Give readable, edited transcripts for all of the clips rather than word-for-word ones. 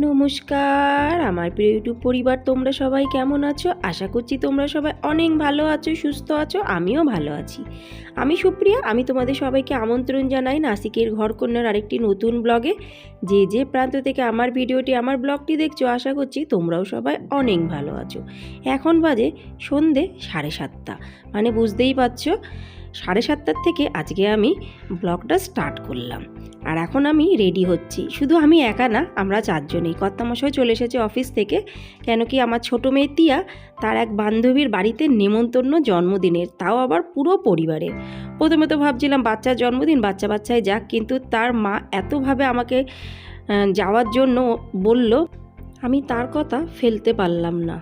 নমস্কার আমার প্রিয় ইউটিউব পরিবার, তোমরা সবাই কেমন আছো? আশা করছি তোমরা সবাই অনেক ভালো আছো, সুস্থ আছো। আমিও ভালো আছি। আমি সুপ্রিয়া। আমি তোমাদের সবাইকে আমন্ত্রণ জানাই নাসিকের ঘরকন্যার আরেকটি নতুন ব্লগে। যে প্রান্ত থেকে আমার ভিডিওটি, আমার ব্লগটি দেখছো, আশা করছি তোমরাও সবাই অনেক ভালো আছো। এখন বাজে সন্ধে 7:30, মানে বুঝতেই পারছো 7:30 থেকে আজকে আমি ব্লগটা স্টার্ট করলাম। আর এখন আমি রেডি হচ্ছি। শুধু আমি একা না, আমরা চারজনেই। কর্তামশাই চলে এসেছে অফিস থেকে, কেন কি আমার ছোটো মেয়ে তিয়া, তার এক বান্ধবীর বাড়িতে নেমন্তন্ন জন্মদিনের, তাও আবার পুরো পরিবারের। প্রথমে তো ভাবছিলাম বাচ্চার জন্মদিন, বাচ্চায় যাক, কিন্তু তার মা এতভাবে আমাকে যাওয়ার জন্য বলল, আমি তার কথা ফেলতে পারলাম না।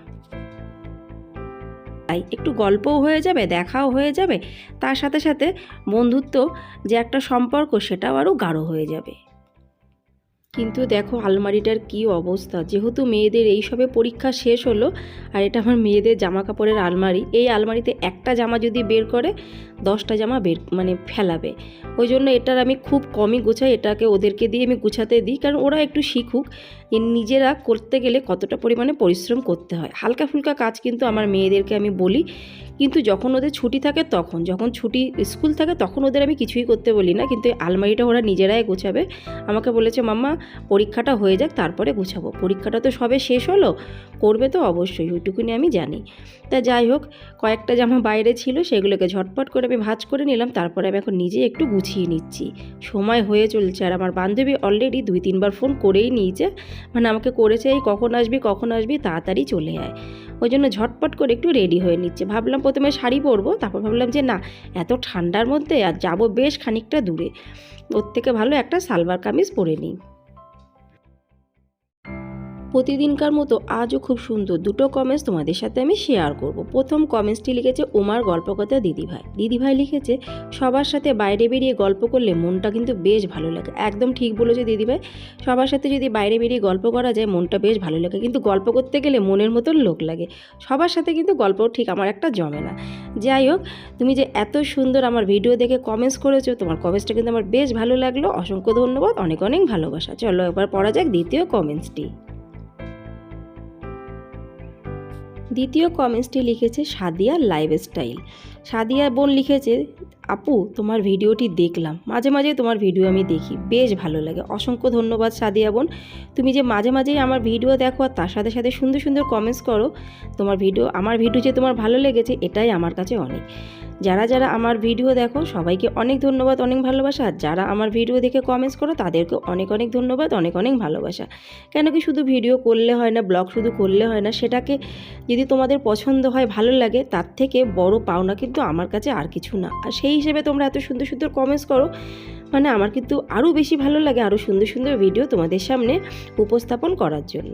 তাই একটু গল্পও হয়ে যাবে, দেখাও হয়ে যাবে, তার সাথে সাথে বন্ধুত্ব যে একটা সম্পর্ক, সেটাও আরও গাঢ় হয়ে যাবে। কিন্তু দেখো আলমারিটার কি অবস্থা। যেহেতু মেয়েদের এইসবে পরীক্ষা শেষ হলো, আর এটা আমার মেয়েদের জামা কাপড়ের আলমারি, এই আলমারিতে একটা জামা যদি বের করে 10টা জামা ফেলাবে। ওই জন্য এটার আমি খুব কমই গোছাই, এটাকে ওদেরকে দিয়ে আমি গুছাতে দিই, কারণ ওরা একটু শিখুক নিজেরা করতে গেলে কতটা পরিমাণে পরিশ্রম করতে হয়। হালকা ফুলকা কাজ কিন্তু আমার মেয়েদেরকে আমি বলি, কিন্তু যখন ওদের ছুটি থাকে তখন, যখন ছুটি স্কুল থাকে তখন ওদের আমি কিছুই করতে বলি না। কিন্তু আলমারিটা ওরা নিজেরাই গোছাবে। আমাকে বলেছে মাম্মা পরীক্ষাটা হয়ে যাক তারপরে গোছাবো। পরীক্ষাটা তো সবে শেষ হলো, করবে তো অবশ্যই, ওইটুকুনি আমি জানি। তা যাই হোক, কয়েকটা জামা বাইরে ছিল, সেগুলোকে ঝটপট করে আমি ভাঁজ করে নিলাম। তারপরে আমি এখন নিজে একটু গুছিয়ে নিচ্ছি। সময় হয়ে চলছে, আর আমার বান্ধবী অলরেডি 2-3বার ফোন করেই নিয়েছে, মানে আমাকে করেছে এই কখন আসবি, তাড়াতাড়ি চলে আয়। ওই জন্য ঝটপট করে একটু রেডি হয়ে নিচ্ছে। ভাবলাম প্রথমে শাড়ি পরবো, তারপর ভাবলাম যে না, এত ঠান্ডার মধ্যে আর যাবো বেশ খানিকটা দূরে, ওর থেকে ভালো একটা সালোয়ার কামিজ পরে নিই। প্রতিদিনকার মতো আজও খুব সুন্দর দুটো কমেন্টস তোমাদের সাথে আমি শেয়ার করব। প্রথম কমেন্টসটি লিখেছে উমার গল্পকথা দিদিভাই লিখেছে, সবার সাথে বাইরে বেরিয়ে গল্প করলে মনটা কিন্তু বেশ ভালো লাগে। একদম ঠিক বলেছে দিদিভাই, সবার সাথে যদি বাইরে বেরিয়ে গল্প করা যায় মনটা বেশ ভালো লাগে, কিন্তু গল্প করতে গেলে মনের মতন লোক লাগে। সবার সাথে কিন্তু গল্প ঠিক আমার একটা জমে না। যাই হোক, তুমি যে এত সুন্দর আমার ভিডিও দেখে কমেন্টস করেছো, তোমার কমেন্টসটা কিন্তু আমার বেশ ভালো লাগলো। অসংখ্য ধন্যবাদ, অনেক অনেক ভালোবাসা। চলো একবার পড়া যাক দ্বিতীয় কমেন্টসটি। দ্বিতীয় কমেন্টসটি লিখেছে সাদিয়া লাইফস্টাইল। সাদিয়া বোন লিখেছে, আপু তোমার ভিডিওটি দেখলাম, মাঝে মাঝে তোমার ভিডিও আমি দেখি, বেশ ভালো লাগে। অসংখ্য ধন্যবাদ সাদিয়া বোন, তুমি যে মাঝে মাঝেই আমার ভিডিও দেখো আর তার সাথে সাথে সুন্দর সুন্দর কমেন্টস করো। আমার ভিডিও যে তোমার ভালো লেগেছে এটাই আমার কাছে অনেক। যারা আমার ভিডিও দেখো সবাইকে অনেক ধন্যবাদ, অনেক ভালোবাসা। আর যারা আমার ভিডিও দেখে কমেন্টস করো তাদেরকে অনেক অনেক ধন্যবাদ, অনেক অনেক ভালোবাসা। কেন কি শুধু ভিডিও করলে হয় না, ব্লগ শুধু করলে হয় না, সেটাকে যদি তোমাদের পছন্দ হয়, ভালো লাগে, তার থেকে বড় পাওনা কিন্তু আমার কাছে আর কিছু না। আর সেই হিসেবে তোমরা এত সুন্দর সুন্দর কমেন্টস করো, মানে আমার কিন্তু আরও বেশি ভালো লাগে আরও সুন্দর সুন্দর ভিডিও তোমাদের সামনে উপস্থাপন করার জন্য।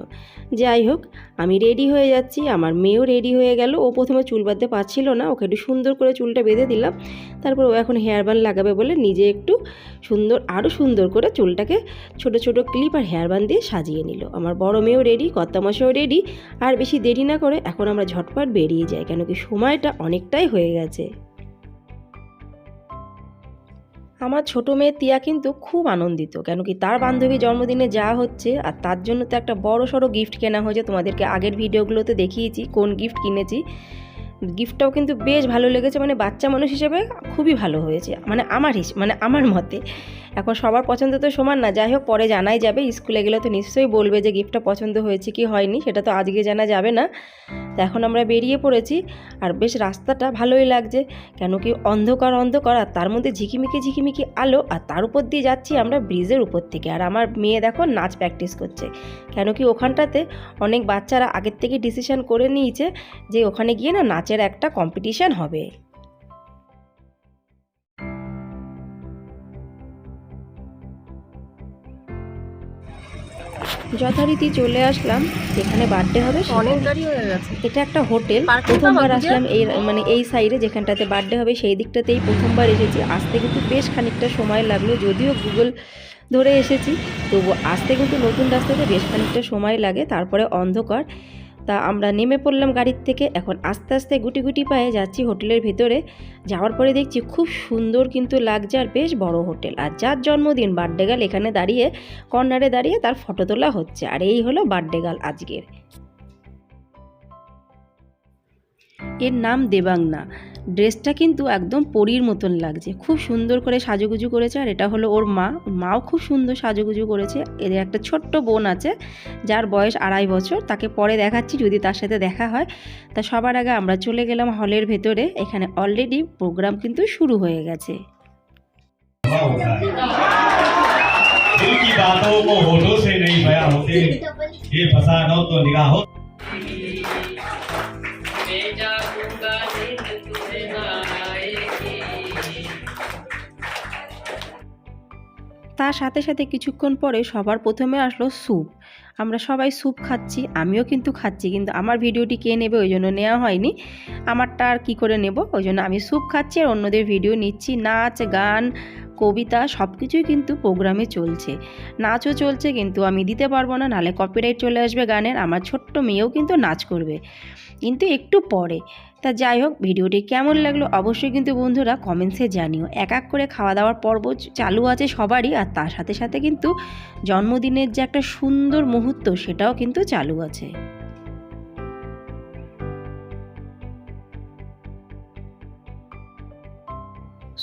যাই হোক, আমি রেডি হয়ে যাচ্ছি, আমার মেয়েও রেডি হয়ে গেল। ও প্রথমে চুল বাঁধতে পারছিল না, ওকে একটু সুন্দর করে চুলটা বেঁধে দিলাম। তারপর ও এখন হেয়ার ব্যান্ড লাগাবে বলে নিজে একটু আরও সুন্দর করে চুলটাকে ছোট ছোট ক্লিপ আর হেয়ার ব্যান্ড দিয়ে সাজিয়ে নিল। আমার বড় মেয়েও রেডি, কর্তামশাইও রেডি। আর বেশি দেরি না করে এখন আমরা ঝটপট বেরিয়ে যাই, কেন কি সময়টা অনেকটাই হয়ে গেছে। আমার ছোটো মেয়ে তিয়া কিন্তু খুব আনন্দিত, কেন কি তার বান্ধবী জন্মদিনে যাওয়া হচ্ছে, আর তার জন্য তো একটা বড় সড়ো গিফট কেনা হয়েছে। তোমাদেরকে আগের ভিডিওগুলোতে দেখিয়েছি কোন গিফট কিনেছি। গিফটটাও কিন্তু বেশ ভালো লেগেছে, মানে বাচ্চা মানুষ হিসেবে খুবই ভালো হয়েছে, মানে আমার মতে। এখন সবার পছন্দ তো সমান না, যাই হোক পরে জানাই যাবে। স্কুলে গেলে তো নিশ্চয়ই বলবে যে গিফটটা পছন্দ হয়েছে কি হয়নি, সেটা তো আজকে জানা যাবে না। তো এখন আমরা বেরিয়ে পড়েছি, আর বেশ রাস্তাটা ভালোই লাগছে, কেন কি অন্ধকার আর তার মধ্যে ঝিকিমিকি আলো, আর তার উপর দিয়ে যাচ্ছি আমরা ব্রিজের উপর থেকে। আর আমার মেয়ে দেখো নাচ প্র্যাকটিস করছে, কেন কি ওখানটাতে অনেক বাচ্চারা আগের থেকে ডিসিশন করে নিয়েছে যে ওখানে গিয়ে না নাচের একটা কম্পিটিশান হবে। যথারীতি চলে আসলাম যেখানে বার্থডে হবে, অনেক গাড়ি হয়ে গেছে। এটা একটা হোটেল, প্রথমবার আসলাম এই সাইডে যেখানটাতে বার্থডে হবে, সেই দিকটাতেই প্রথমবার এসেছি। আসতে কিন্তু বেশ খানিকটা সময় লাগলো, যদিও গুগল ধরে এসেছি, তবু আসতে কিন্তু নতুন রাস্তাতে বেশ খানিকটা সময় লাগে। তারপরে অন্ধকার, তা আমরা নেমে পড়লাম গাড়ির থেকে। এখন আস্তে আস্তে গুটি গুটি পায়ে যাচ্ছি হোটেলের ভেতরে। যাওয়ার পরে দেখছি খুব সুন্দর কিন্তু লাগছে আর বেশ বড় হোটেল। আর যার জন্মদিন বার্থডে গার্ল এখানে দাঁড়িয়ে কর্নারে দাঁড়িয়ে তার ফটো তোলা হচ্ছে। আর এই হলো বার্থডে গার্ল আজকের। এর নাম দেবাংনা। ড্রেসটা কিন্তু একদম পরীর মতন লাগছে, খুব সুন্দর করে সাজুগুজু করেছে। আর এটা হলো ওর মাও খুব সুন্দর সাজুগুজু করেছে। এদের একটা ছোট্ট বোন আছে যার বয়স 2.5 বছর, তাকে পরে দেখাচ্ছি যদি তার সাথে দেখা হয়। তা সবার আগে আমরা চলে গেলাম হলের ভেতরে। এখানে অলরেডি প্রোগ্রাম কিন্তু শুরু হয়ে গেছে। दिल की बातों को होठों से नहीं बयां होते, ये फसानों तो निगाहों। তার সাথে সাথে কিছুক্ষণ পরে সবার প্রথমে আসলো স্যুপ। আমরা সবাই স্যুপ খাচ্ছি, আমিও কিন্তু খাচ্ছি, কিন্তু আমার ভিডিওটি কে নেবে ওই জন্য নেওয়া হয়নি। আমারটা আর কী করে নেব, ওই জন্য আমি স্যুপ খাচ্ছি আর অন্যদের ভিডিও নিচ্ছি। নাচ গান কবিতা সব কিছুই কিন্তু প্রোগ্রামে চলছে, নাচও চলছে, কিন্তু আমি দিতে পারবো না, নাহলে কপিরাইট চলে আসবে গানের। আমার ছোট্ট মেয়েও কিন্তু নাচ করবে, কিন্তু একটু পরে। তা যাই হোক, ভিডিওটি কেমন লাগলো অবশ্যই কিন্তু বন্ধুরা কমেন্টসে জানিও। এক এক করে খাওয়া দাওয়ার পর্ব চালু আছে সবারই, আর তার সাথে সাথে কিন্তু জন্মদিনের যে একটা সুন্দর মুহূর্ত সেটাও কিন্তু চালু আছে।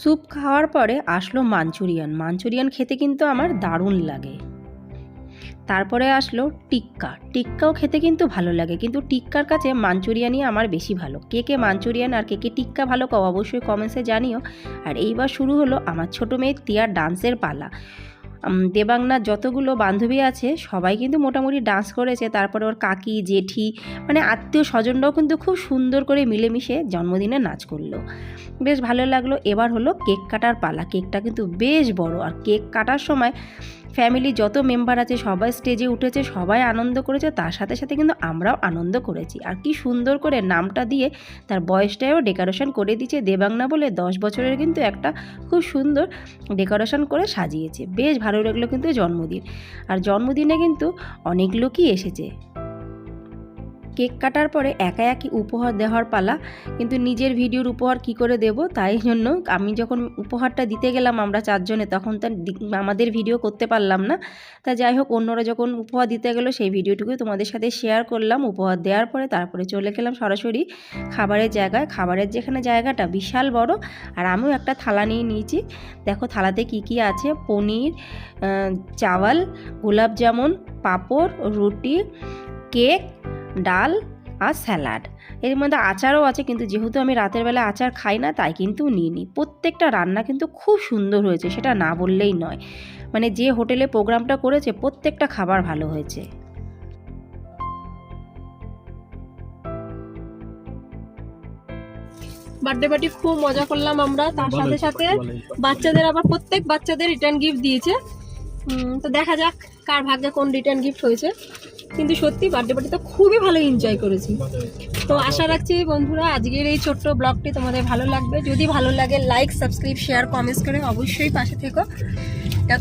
স্যুপ খাওয়ার পরে আসলো মাঞ্চুরিয়ান খেতে কিন্তু আমার দারুণ লাগে। তারপরে আসলো টিক্কাও খেতে কিন্তু ভালো লাগে, কিন্তু টিক্কার কাছে মাঞ্চুরিয়ানই আমার বেশি ভালো। কে কে মাঞ্চুরিয়ান আর কে কে টিক্কা ভালো খাও অবশ্যই কমেন্টসে জানিও। আর এইবার শুরু হলো আমার ছোটো মেয়ে তিয়ার ডান্সের পালা। দেবাংনার যতগুলো বান্ধবী আছে সবাই কিন্তু মোটামুটি ডান্স করেছে। তারপরে ওর কাকি জেঠি মানে আত্মীয় স্বজনরাও কিন্তু খুব সুন্দর করে মিলেমিশে জন্মদিনে নাচ করলো, বেশ ভালো লাগলো। এবার হলো কেক কাটার পালা। কেকটা কিন্তু বেশ বড়, আর কেক কাটার সময় ফ্যামিলি যত মেম্বার আছে সবাই স্টেজে উঠেছে, সবাই আনন্দ করেছে, তার সাথে সাথে কিন্তু আমরাও আনন্দ করেছি। আর কি সুন্দর করে নামটা দিয়ে তার বয়সটাও ডেকোরেশন করে দিয়েছে। দেবাংনা বলে 10 বছরের কিন্তু একটা খুব সুন্দর ডেকোরেশন করে সাজিয়েছে, বেশ ভালো লাগলো কিন্তু জন্মদিন। আর জন্মদিনে কিন্তু অনেক লোকই এসেছে। কেক কাটার পরে একা একই উপহার দেওয়ার পালা, কিন্তু নিজের ভিডিওর উপহার কি করে দেব, তাই জন্য আমি যখন উপহারটা দিতে গেলাম আমরা 4 জনে, তখন তার আমাদের ভিডিও করতে পারলাম না। তা যাই হোক, অন্যরা যখন উপহার দিতে গেলো সেই ভিডিওটুকু তোমাদের সাথে শেয়ার করলাম। উপহার দেওয়ার পরে তারপরে চলে গেলাম সরাসরি খাবারের জায়গায়। খাবারের যেখানে জায়গাটা বিশাল বড়, আর আমিও একটা থালা নিয়ে নিয়েছি। দেখো থালাতে কি কি আছে, পনির, চাওয়াল, গোলাপ জামুন, পাঁপড়, রুটি, কেক, ডাল আর স্যালাড। এর মধ্যে আচারও আছে, কিন্তু যেহেতু আমি রাতের বেলা আচার খাই না তাই কিন্তু নিইনি। প্রত্যেকটা রান্না কিন্তু খুব সুন্দর হয়েছে, সেটা না বললেই নয়। মানে যে হোটেলে প্রোগ্রামটা করেছে প্রত্যেকটা খাবার ভালো হয়েছে। বার্থডে পার্টি খুব মজা করলাম আমরা। তার সাথে সাথে বাচ্চাদের আবার প্রত্যেক বাচ্চাদের রিটার্ন গিফট দিয়েছে। তো দেখা যাক কার ভাগ্যে কোন রিটার্ন গিফট হয়েছে। কিন্তু সত্যি বার্থডে পার্টিতে খুবই ভালো এনজয় করেছি। তো আশা রাখছি বন্ধুরা আজকের এই ছোট্ট ব্লগটি তোমাদের ভালো লাগবে। যদি ভালো লাগে লাইক, সাবস্ক্রাইব, শেয়ার, কমেন্টস করে অবশ্যই পাশে থেকো।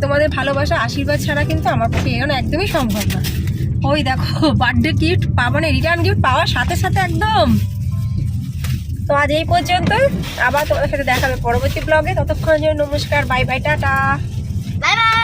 তোমাদের ভালোবাসা আশীর্বাদ ছাড়া কিন্তু আমার পক্ষে এগোনো একদমই সম্ভব না। ওই দেখো বার্থডে গিফট মানে রিটার্ন গিফট পাওয়ার সাথে সাথে একদম। তো আজ এই পর্যন্ত, আবার তোমাদের সাথে দেখা হবে পরবর্তী ব্লগে। ততক্ষণের জন্য নমস্কার, bye bye, tata, bye bye.